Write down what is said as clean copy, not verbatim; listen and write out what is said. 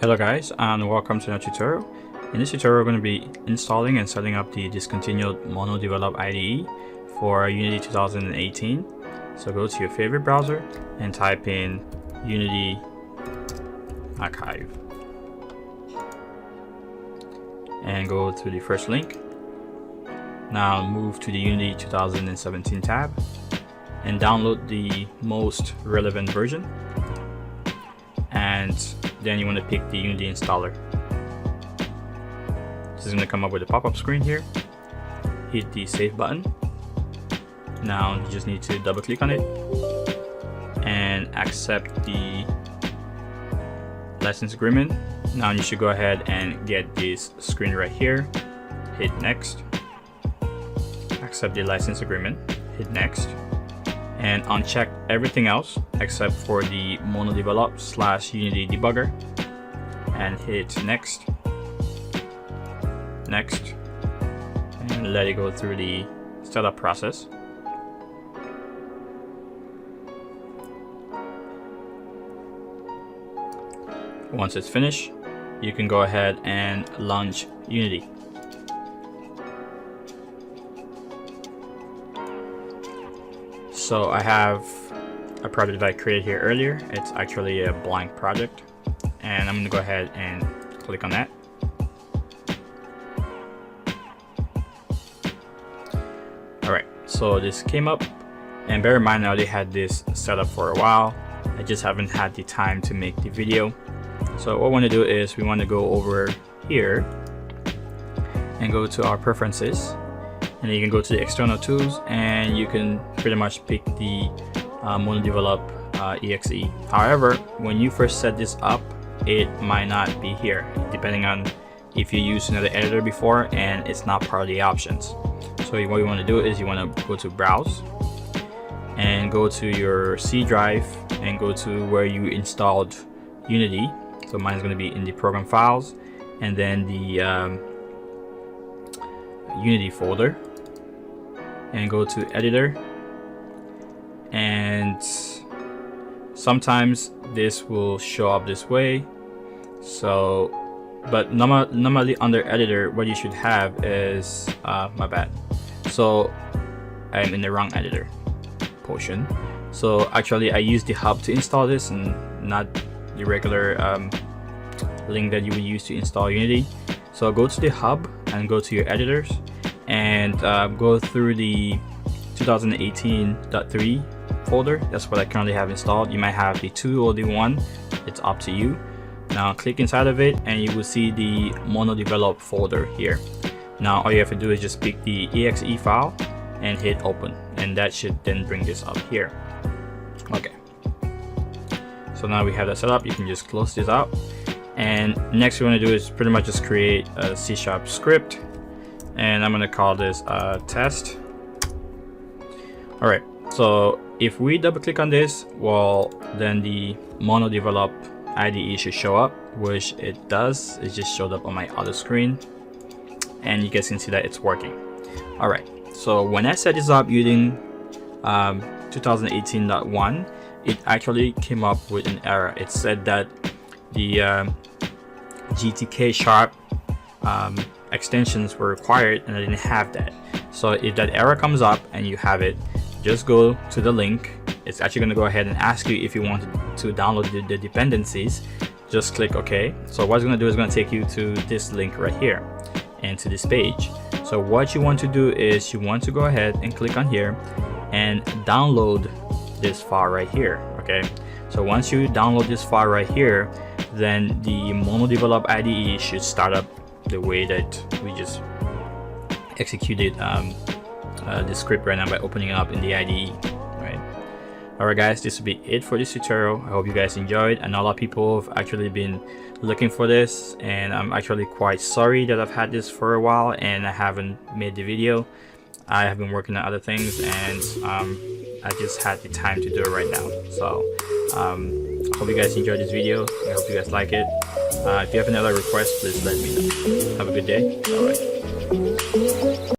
Hello guys, and welcome to another tutorial. In this tutorial we're going to be installing and setting up the discontinued MonoDevelop IDE for Unity 2018. So go to your favorite browser and type in Unity Archive and go to the first link. Now move to the Unity 2017 tab and download the most relevant version, and then you want to pick the Unity installer. This is going to come up with a pop-up screen here. Hit the save button. Now you just need to double click on it and accept the license agreement. Now you should go ahead and get this screen right here. Hit next, accept the license agreement, hit next, and uncheck everything else except for the MonoDevelop Unity debugger and hit next, next, and let it go through the setup process. Once it's finished, you can go ahead and launch Unity. So I have a project that I created here earlier. It's actually a blank project, and I'm going to go ahead and click on that. Alright, so this came up, and bear in mind I already had this set up for a while. I just haven't had the time to make the video. So what we want to do is we want to go over here and go to our preferences, and then you can go to the external tools and you can pretty much pick the MonoDevelop exe. However, when you first set this up, it might not be here, depending on if you used another editor before and it's not part of the options. So what you want to do is you want to go to Browse and go to your C drive and go to where you installed Unity. So mine is going to be in the program files, and then the Unity folder, and go to editor. And sometimes this will show up this way, so but normally under editor what you should have is my bad, so I'm in the wrong editor portion. So actually I used the hub to install this and not the regular link that you would use to install Unity. So go to the hub and go to your editors and go through the 2018.3 folder. That's what I currently have installed. You might have the 2 or the 1, it's up to you. Now click inside of it and you will see the MonoDevelop folder here. Now all you have to do is just pick the exe file and hit open, and that should then bring this up here. Okay, so now we have that set up. You can just close this out, and next we want to do is pretty much just create a C# script, and I'm going to call this test. Alright, so if we double click on this, well, then the MonoDevelop IDE should show up, which it does. It just showed up on my other screen, and you guys can see that it's working. Alright, so when I set this up using 2018.1, it actually came up with an error. It said that the GTK sharp extensions were required, and I didn't have that. So if that error comes up and you have it, just go to the link. It's actually going to go ahead and ask you if you want to download the dependencies. Just click OK. So what it's going to do is going to take you to this link right here and to this page. So what you want to do is you want to go ahead and click on here and download this file right here. Okay, so once you download this file right here, then the MonoDevelop IDE should start up the way that we just executed the script right now by opening it up in the IDE. Right. Alright guys, this will be it for this tutorial. I hope you guys enjoyed. I know a lot of people have actually been looking for this, and I'm actually quite sorry that I've had this for a while and I haven't made the video. I have been working on other things, and I just had the time to do it right now. So I hope you guys enjoyed this video. I hope you guys like it. If you have any other requests, please let me know. Have a good day. Bye bye.